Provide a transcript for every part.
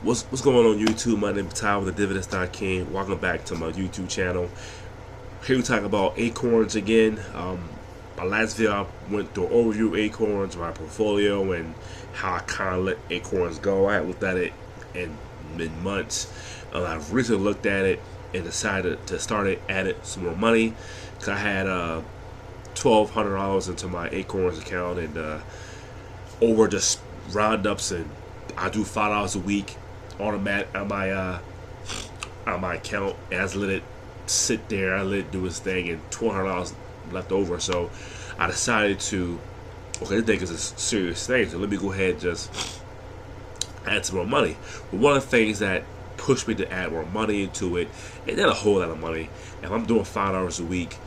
What's going on YouTube? My name is Ty with the Dividend Stock King. Welcome back to my YouTube channel. Here we talk about Acorns again. My last video I went through an overview of Acorns, my portfolio, and how I kind of let Acorns go. I had looked at it in mid-months. I've recently looked at it and decided to start it, added some more money because I had $1,200 into my Acorns account, and over just roundups, and I do $5 a week automatic on my account, and I just let it sit there. I let it do its thing, and $200 left over. So I decided to, okay, this thing is a serious thing, so let me go ahead and just add some more money. But one of the things that pushed me to add more money into it, and not a whole lot of money. If I'm doing $5 a week,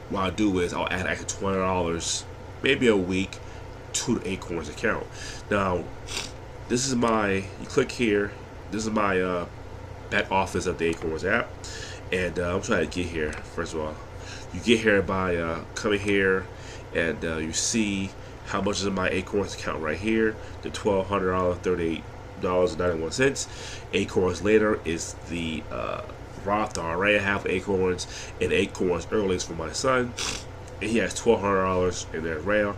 what I do is I'll add extra $20 maybe a week to the Acorns account. Now, this is you click here, this is my back office of the Acorns app, and I'm trying to get here. First of all, you get here by coming here, and you see how much is in my Acorns account right here, the $1,200, $38.91. Acorns later is the Roth IRA. I have Acorns, and Acorns early is for my son, and he has $1,200 in there as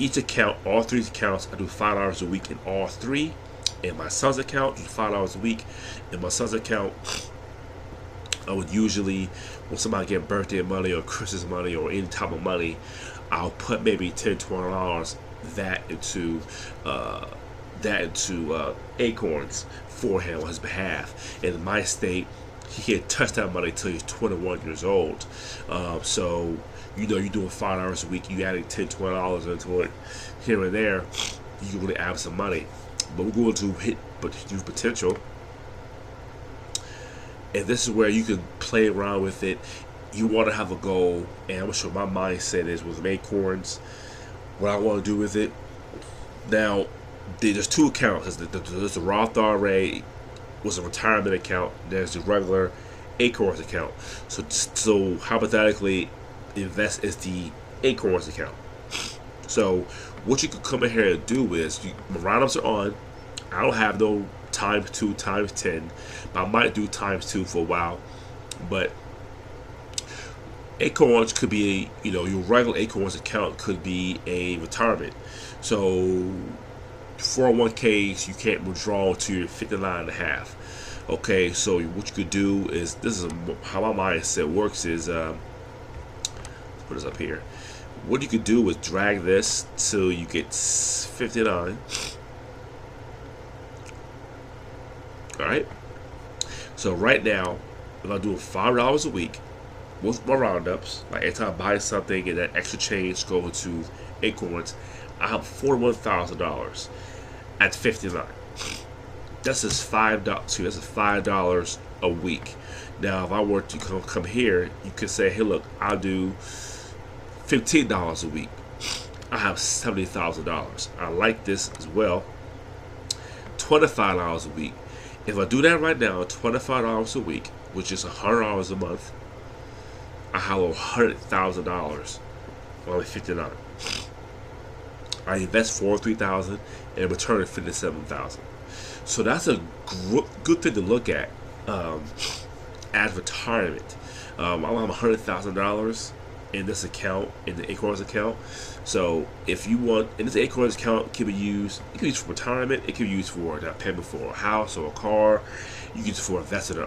each account, all three accounts, I do $5 a week in all three. In my son's account, I do $5 a week. In my son's account, I would usually, when somebody get birthday money or Christmas money or any type of money, I'll put maybe $10, $20 that into Acorns for him on his behalf. In my state, he can't touch that money until he's 21 years old. So you're doing $5 a week, you adding $10, $20 into it here and there, you can really add some money. But we're going to hit use potential, and this is where you can play around with it. You want to have a goal, and I'm gonna show my mindset is with Acorns, what I want to do with it. Now, there's two accounts. There's the Roth IRA, was a retirement account. There's the regular Acorns account. So hypothetically, invest is the Acorns account. So what you could come in here and do is, my roundups are on. I don't have no times 2, times 10, but I might do times 2 for a while. But Acorns could be, your regular Acorns account could be a retirement. So 401ks, you can't withdraw to your 59 and a half. Okay, so what you could do is, this is how my mindset works is, put this up here. What you could do is drag this till you get 59. Alright, so right now, if I'm doing $5 a week with my roundups, like every time I buy something and that extra change goes to Acorns, I have $41,000 at 59. That's just $5. That's $5 a week. Now, if I were to come here, you could say, hey, look, I'll do $15 a week. I have $70,000. I like this as well. $25 a week. If I do that right now, $25 a week, which is $100 a month, I have $100,000 on 59. I invest $43,000 and return $57,000. So that's a good thing to look at as retirement. I have $100,000 in this account, in the Acorns account. So if you want, in this Acorns account, can be used. It can be used for retirement. It can be used for down payment for a house or a car. You can use it for investing,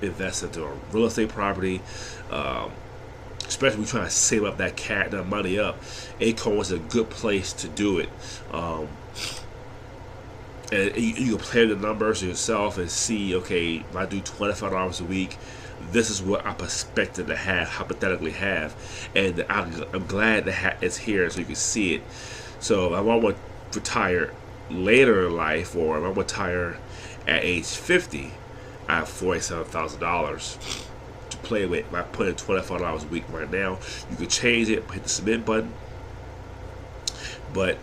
invest into a real estate property. Especially when you're trying to save up that money up. Acorns is a good place to do it. And you can play the numbers yourself and see, okay, if I do $25 a week, this is what I'm expected to hypothetically have. And I'm glad that it's here so you can see it. So if I want to retire later in life, or if I want to retire at age 50, I have $47,000 to play with. If I put in $25 a week right now, you can change it, hit the submit button. But,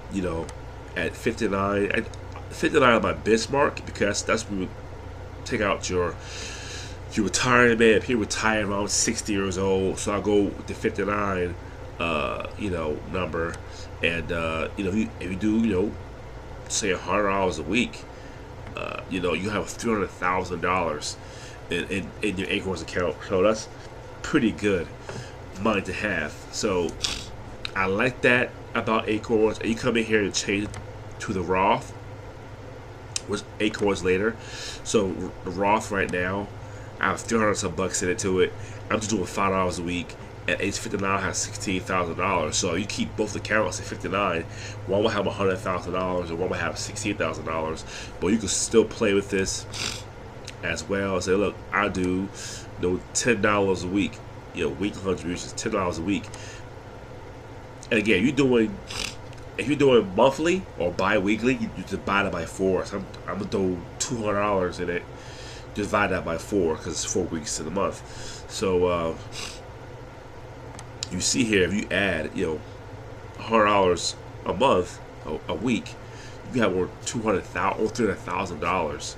at 59, 59 is my benchmark, because that's when you take out your retirement. If you retire around 60 years old, so I go with the 59 number, and if you do say $100 a week, You know, you have $300,000 in your Acorns account, so that's pretty good money to have. So I like that about Acorns. And you come in here and change it to the Roth, which Acorns later. So the Roth right now, I have 300 some bucks in it to it. I'm just doing $5 a week. At age 59, I have $16,000. So you keep both accounts at 59. One will have $100,000, and one will have $16,000. But you can still play with this as well. Say, look, I do, $10 a week. Weekly contributions, $10 a week. And again, if you're doing monthly or bi-weekly, you divide it by 4. So I'm gonna throw $200 in it. Divide that by 4 because it's 4 weeks in a month. So you see here, if you add $100 a month, a week, you have over $300,000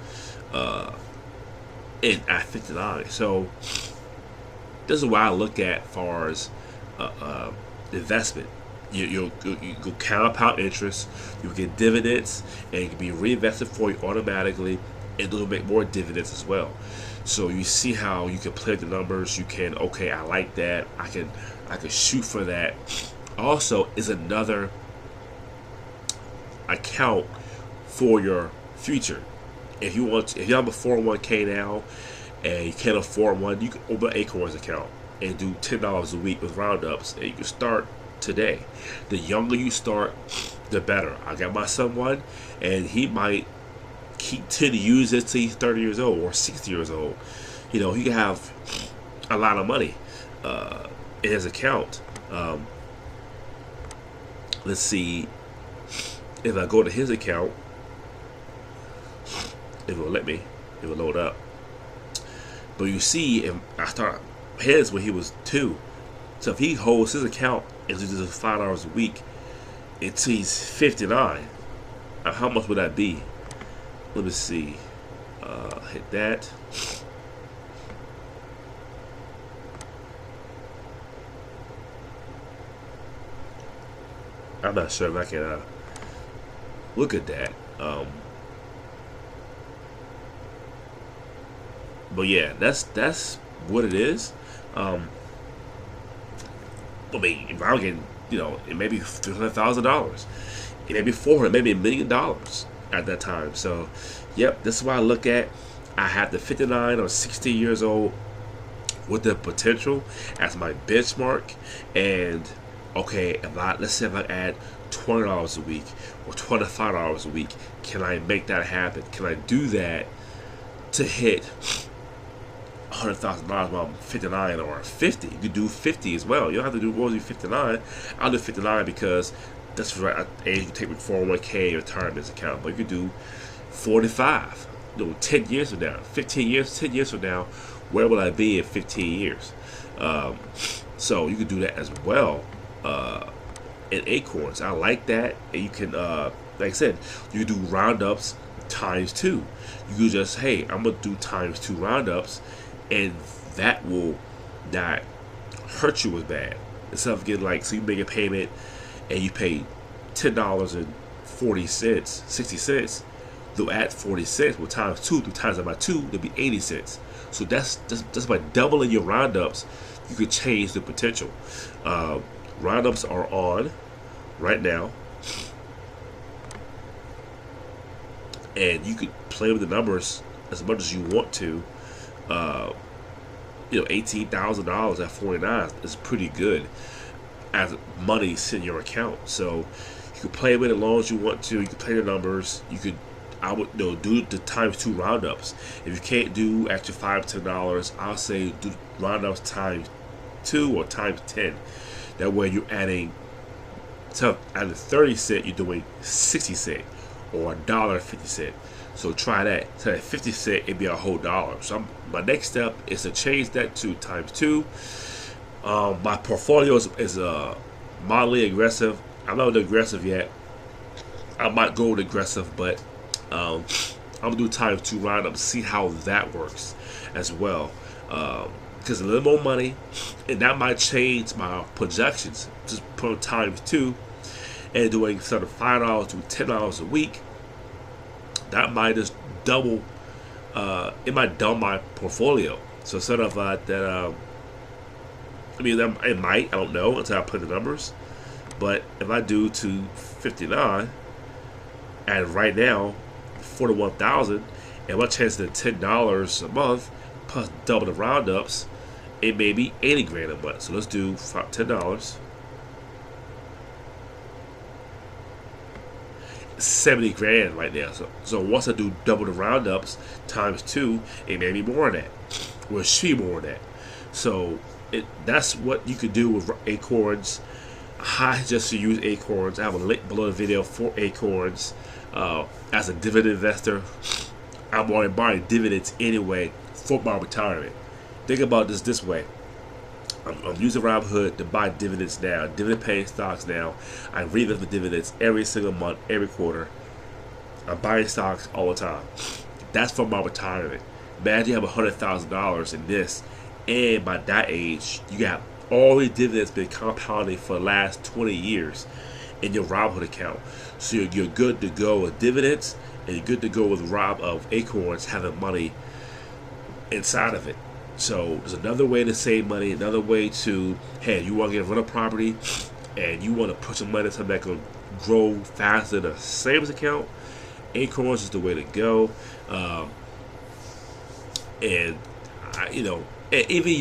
in at 59. So this is what I look at as far as investment. You go compound interest, you get dividends, and it can be reinvested for you automatically, and it'll make more dividends as well. So you see how you can play the numbers. You can, okay, I like that. I can shoot for that. Also, is another account for your future. If you have a 401k now and you can't afford one, you can open an Acorns account and do $10 a week with roundups, and you can start today. The younger you start, the better. I got my son one, and he might tend to use it till he's 30 years old or 60 years old. He can have a lot of money in his account. Let's see if I go to his account, it will let me. It will load up. But you see, if I start his when he was 2. So if he holds his account and does $5 a week until he's 59, how much would that be? Let me see. Hit that. I'm not sure if I can look at that. But yeah, that's what it is. I mean, if I'm getting, it may be $300,000, it may be $400,000, maybe $1 million at that time. So, yep, this is what I look at. I have the 59 or 60 years old with the potential as my benchmark. And okay, let's say if I add $20 a week or $25 a week, can I make that happen? Can I do that to hit $100,000 while I'm 59 or 50? You could do 50 as well. You don't have to do more than 59. I'll do 59 because that's the right age you take with 401k retirement account. But you could do 45. 10 years from now, 15 years, 10 years from now, where will I be in 15 years? So you could do that as well in Acorns. I like that. And you can, like I said, you can do roundups times 2. You could just, hey, I'm going to do times 2 roundups, and that will not hurt you as bad. Instead of getting so you make a payment and you pay $10.40, 60 cents, they'll add 40 cents. Well, times 2, times that by 2, there'll be 80 cents. So that's by doubling your roundups, you could change the potential. Roundups are on right now, and you could play with the numbers as much as you want to. $18,000 at 49 is pretty good as money in your account. So you can play with it as long as you want to. You can play the numbers. I would do the times 2 roundups. If you can't do extra $5, $10, I'll say do roundups times 2 or times 10. That way you're adding, so out of 30 cents, you're doing 60 cents or $1.50. So try that. So at 50 cents, it'd be a whole dollar. So my next step is to change that to times 2. My portfolio is mildly aggressive. I'm not aggressive yet. I might go with aggressive, but I'm gonna do times 2 roundup, see how that works as well. Because a little more money, and that might change my projections. Just put on times 2 and doing instead of $5 to $10 a week. That might just double. It might double my portfolio. So instead of that, I mean, it might. I don't know until I put the numbers. But if I do 259, and right now 41,000, and my chance of $10 a month plus double the roundups, it may be 80 grand a month. So let's do $10. 70 grand right now. So once I do double the roundups times 2, it may be more than that. Or it should be more than that. So that's what you could do with Acorns. I suggest you use Acorns. I have a link below the video for Acorns. As a dividend investor, I'm already buying dividends anyway for my retirement. Think about this way. I'm using Robinhood to buy dividends now, dividend paying stocks now. I reinvest the dividends every single month, every quarter. I'm buying stocks all the time. That's for my retirement. Imagine you have $100,000 in this, and by that age, you got all the dividends been compounding for the last 20 years in your Robinhood account. So you're good to go with dividends, and you're good to go with Acorns having money inside of it. So there's another way to save money, another way to, hey, you want to get a rental property and you want to put some money in something that can grow faster than a savings account. Acorns is the way to go. And even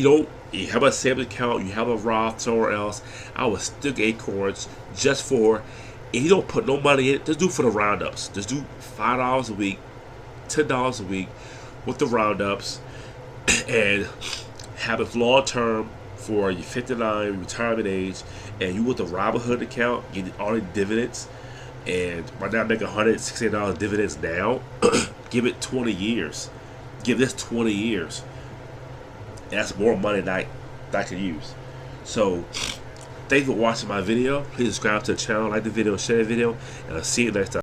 you have a savings account, you have a Roth somewhere else, I would stick Acorns just for, if you don't put no money in it, just do it for the roundups. Just do $5 a week, $10 a week with the roundups, and have it long term for your 59 retirement age, and you with the Robinhood account getting all the dividends, and right now making $168 dividends now. Give it 20 years. Give this 20 years. That's more money that I can use. So thank you for watching my video. Please subscribe to the channel, like the video, share the video, and I'll see you next time.